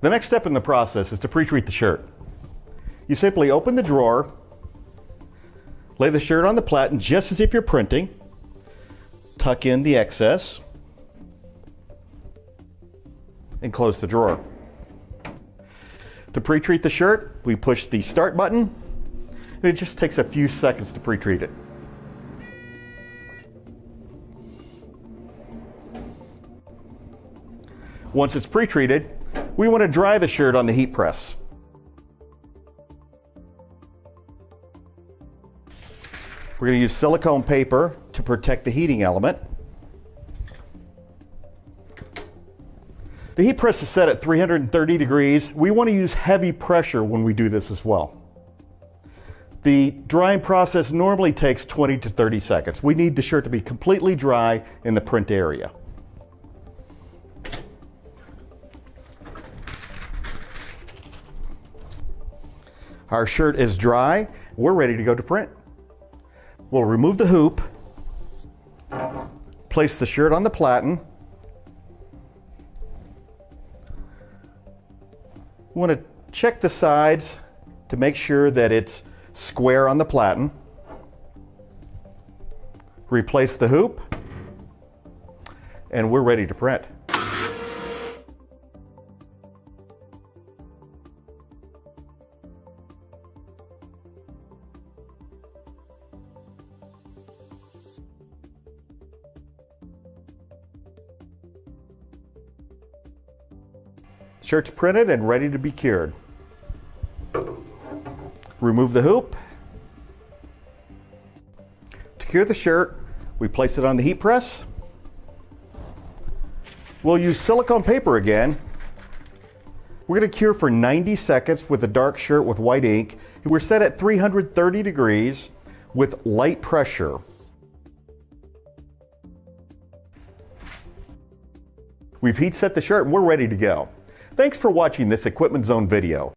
The next step in the process is to pre-treat the shirt. You simply open the drawer, lay the shirt on the platen just as if you're printing, tuck in the excess, and close the drawer. To pre-treat the shirt, we push the start button, and it just takes a few seconds to pre-treat it. Once it's pre-treated, we want to dry the shirt on the heat press. We're going to use silicone paper to protect the heating element. The heat press is set at 330 degrees. We want to use heavy pressure when we do this as well. The drying process normally takes 20 to 30 seconds. We need the shirt to be completely dry in the print area. Our shirt is dry. We're ready to go to print. We'll remove the hoop, place the shirt on the platen. We want to check the sides to make sure that it's square on the platen. Replace the hoop, and we're ready to print. Shirt's printed and ready to be cured. Remove the hoop. To cure the shirt, we place it on the heat press. We'll use silicone paper again. We're going to cure for 90 seconds with a dark shirt with white ink. We're set at 330 degrees with light pressure. We've heat set the shirt and we're ready to go. Thanks for watching this Equipment Zone video.